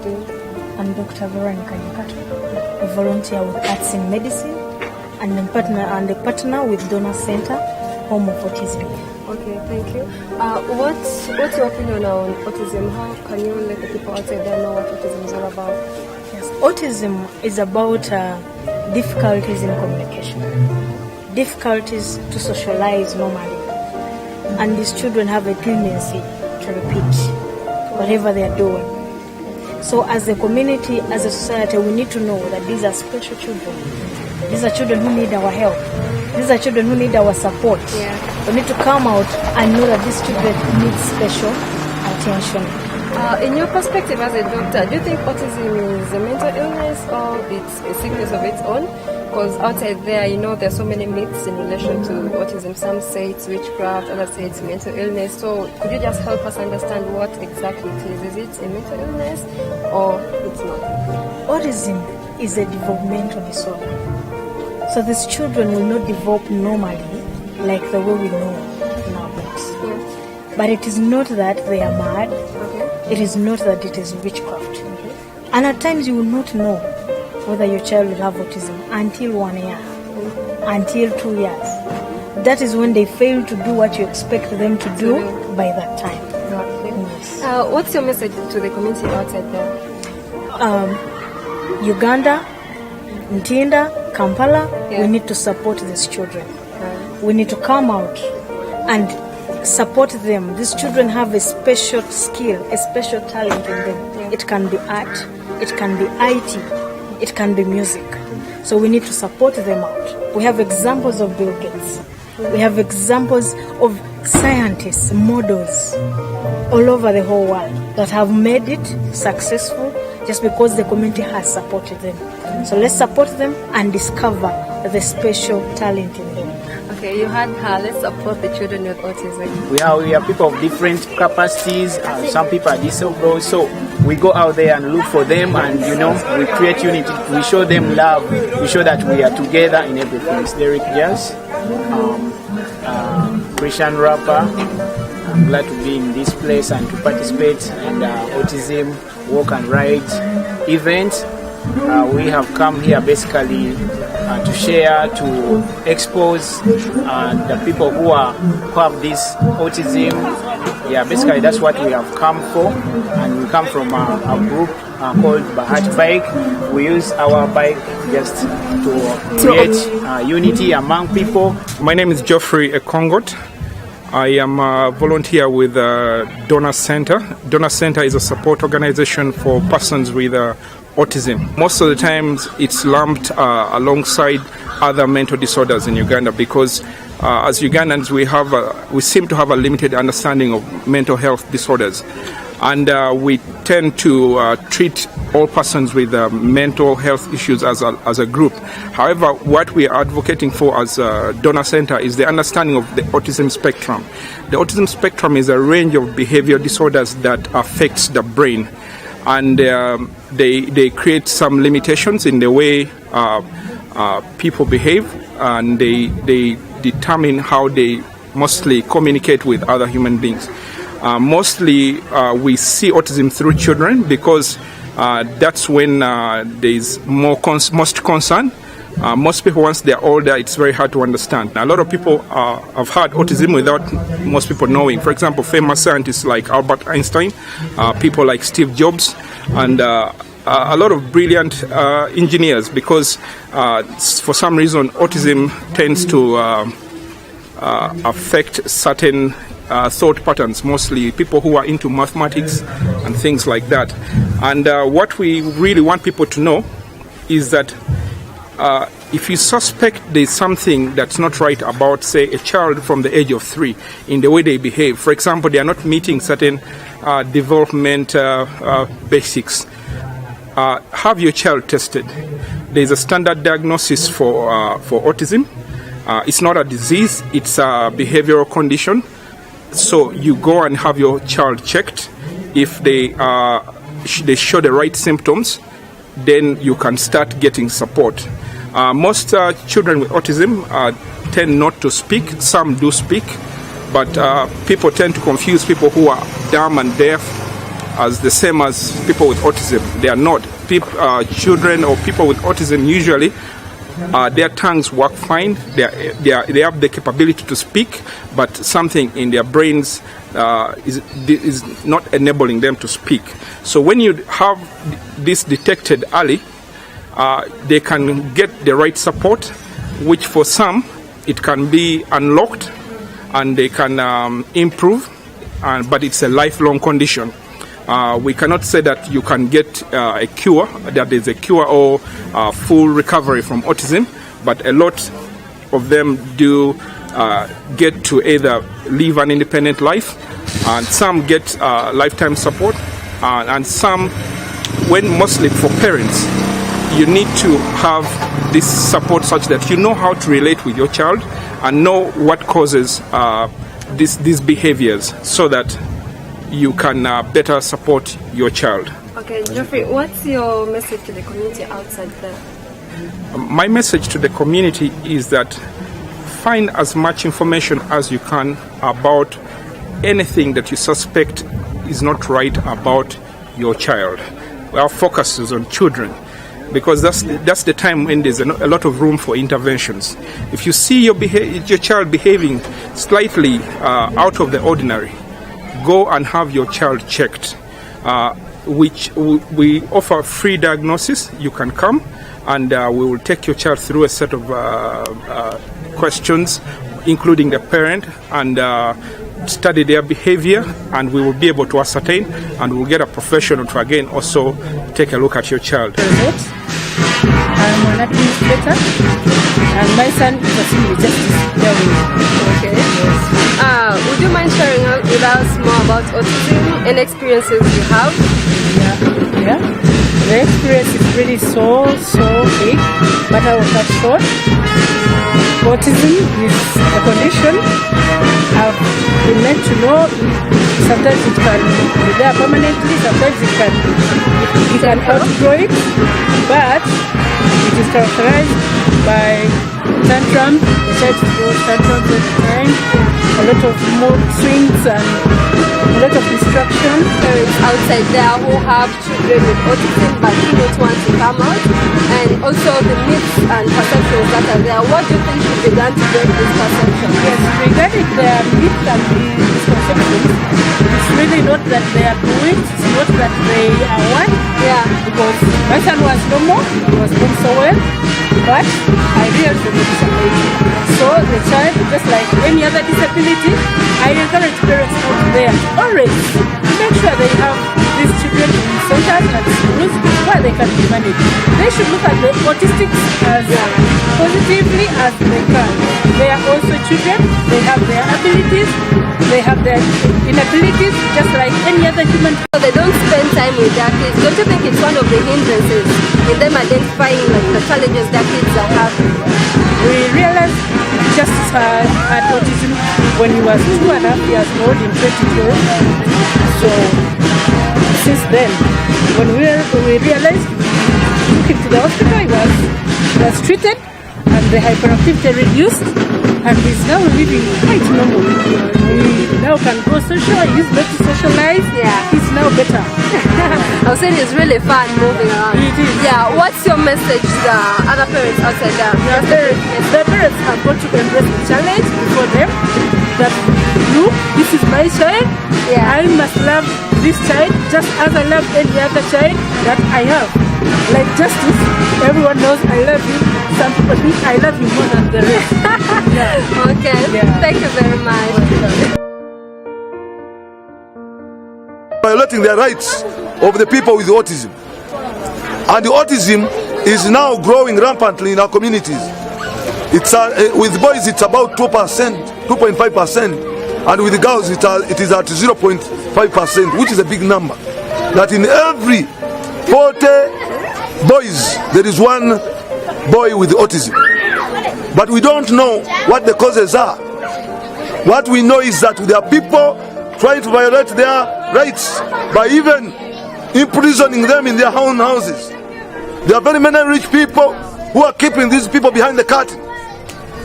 do? I'm Dr. Veronica Nyakato, a volunteer with Arts in Medicine and a partner with Dorna Centre Home of Autism. Okay, thank you. What's your opinion on autism? How can you let the people outside there know what autism is all about? Yes, autism is about difficulties in communication, difficulties to socialize normally, and these children have a tendency to repeat whatever they are doing. So as a community, as a society, we need to know that these are special children. These are children who need our help. These are children who need our support. Yeah. We need to come out and know that these children need special attention. In your perspective as a doctor, do you think autism is a mental illness or it's a sickness of its own? Because outside there, there's so many myths in relation to autism. Some say it's witchcraft, others say it's mental illness. So could you just help us understand what exactly it is? Is it a mental illness or it's not? Autism is a developmental disorder. So these children will not develop normally like the way we know in our books. Yeah. But it is not that they are mad. Okay. It is not that it is witchcraft. And at times you will not know whether your child will have autism until 1 year, until 2 years. That is when they fail to do what you expect them to do by that time. Yes. What's your message to the community outside there? Uganda, Ntinda, Kampala, Yeah. we need to support these children. We need to come out and support them. These children have a special skill, a special talent in them. Yeah. It can be art, it can be IT, it can be music. So we need to support them out. We have examples of Bill Gates. We have examples of scientists, models all over the whole world that have made it successful just because the community has supported them. So let's support them and discover the special talent in them. Okay, you had her. Let's support the children with autism. We are people of different capacities. Some people are disabled, so we go out there and look for them, and we create unity. We show them love. We show that we are together in everything. It's Derek Jazz, Christian rapper. I'm glad to be in this place and to participate in the autism walk and ride event. We have come here basically to share, to expose the people who have this autism. Yeah, basically that's what we have come for, and we come from a group called Bahati Bike. We use our bike just to create unity among people. My name is Geoffrey Ekongot. I am a volunteer with Dorna Centre. Dorna Centre is a support organization for persons with autism. Most of the times it's lumped alongside other mental disorders in Uganda because as Ugandans we seem to have a limited understanding of mental health disorders, and we tend to treat all persons with mental health issues as a group. However, what we are advocating for as Dorna Centre is the understanding of the autism spectrum. The autism spectrum is a range of behavior disorders that affects the brain, and they create some limitations in the way people behave, and they determine how they mostly communicate with other human beings. Mostly we see autism through children because that's when there is most concern. Most people, once they're older, it's very hard to understand. A lot of people have had autism without most people knowing. For example, famous scientists like Albert Einstein, people like Steve Jobs, and a lot of brilliant engineers, because for some reason autism tends to affect certain thought patterns, mostly people who are into mathematics and things like that. And what we really want people to know is that if you suspect there's something that's not right about, say, a child from the age of 3 in the way they behave, for example, they are not meeting certain development basics, have your child tested. There's a standard diagnosis for autism. It's not a disease, it's a behavioral condition. So you go and have your child checked. If they show the right symptoms, then you can start getting support. Most children with autism tend not to speak. Some do speak, but people tend to confuse people who are dumb and deaf as the same as people with autism. They are not. Children or people with autism usually, their tongues work fine. They have the capability to speak, but something in their brains is not enabling them to speak. So when you have this detected early, they can get the right support, which for some it can be unlocked and they can improve, but it's a lifelong condition. We cannot say that you can get a cure, that there's a cure or full recovery from autism, but a lot of them do get to either live an independent life, and some get lifetime support, and some, when mostly for parents, you need to have this support such that you know how to relate with your child and know what causes these behaviors, so that you can better support your child. Okay, Geoffrey, what's your message to the community outside there? My message to the community is that find as much information as you can about anything that you suspect is not right about your child. Our focus is on children, because that's the time when there's a lot of room for interventions. If you see your child behaving slightly out of the ordinary, go and have your child checked, which we offer free diagnosis. You can come and we will take your child through a set of questions, including the parent, and study their behavior, and we will be able to ascertain, and we'll get a professional to again also take a look at your child. I'm an administrator, and my son is a civil justice. Okay. Would you mind sharing with us more about autism and experiences you have? Yeah. The experience is really so big, but I will cut short. Autism is a condition I've been meant to know. Sometimes it can be there permanently, sometimes you can outgrow it, but it is characterized by tantrum. The child throws tantrums all the time, a lot of mood swings and a lot of distraction. Parents outside there who have children with autism but do not want to come out, and also the myths and perceptions that are there. What do you think should be done to break this perception? Yes, regarding the myths and the misconceptions, it's really not that they are doing, it's not that they are one. Yeah. Because my son was normal, he was doing so well, but I realized the disability. So the child, just like any other disability, I encourage parents out there always to make sure they have these children in centers and schools where they can be managed. They should look at the autistics as positively as they can. They are also children, they have their abilities, they have their inabilities just like any other human. So they don't spend time with their kids. Don't you think it's one of the hindrances in them identifying the challenges their kids are having? We realized Justice had autism when he was 2.5 years old in 2012. So since then, when we realized, we took him to the hospital, he was treated, and the hyperactivity reduced, and he's now living quite normal. We now can go social, he's not to socialize, he's now better. I was saying it's really fun moving around. It is. Yeah, what's your message to the other parents outside there? The parents have got to embrace the challenge before them, that look, this is my child, I must love this child just as I love any other child that I have. Like Justice, everyone knows I love you. Some people think I love you more than the rest. Okay, thank you very much. Violating the rights of the people with autism. And the autism is now growing rampantly in our communities. It's with boys it's about 2%, 2.5%, and with girls it is at 0.5%, which is a big number. That in every 40 boys there is one boy with autism. But we don't know what the causes are. What we know is that there are people trying to violate their rights by even imprisoning them in their own houses. There are very many rich people who are keeping these people behind the curtain.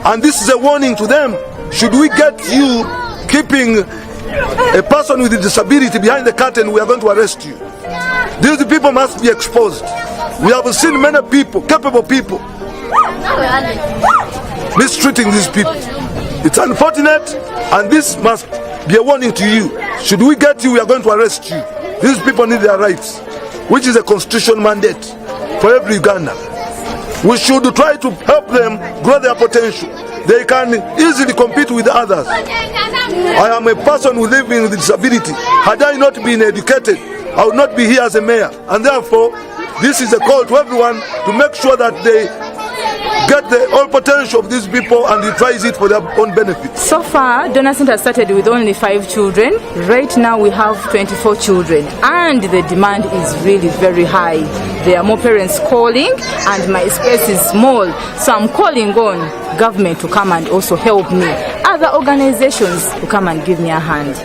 And this is a warning to them. Should we get you keeping a person with a disability behind the curtain, we are going to arrest you. These people must be exposed. We have seen many people, capable people, mistreating these people. It's unfortunate, and this must be a warning to you. Should we get you, we are going to arrest you. These people need their rights, which is a constitutional mandate for every Ugandan. We should try to help them grow their potential. They can easily compete with others. I am a person who lives with disability. Had I not been educated, I would not be here as a mayor. And therefore, this is a call to everyone to make sure that they get the whole potential of these people and utilize it for their own benefit. So far, Dorna Centre started with only 5 children. Right now we have 24 children, and the demand is really very high. There are more parents calling, and my space is small, so I'm calling on government to come and also help me. Other organizations to come and give me a hand.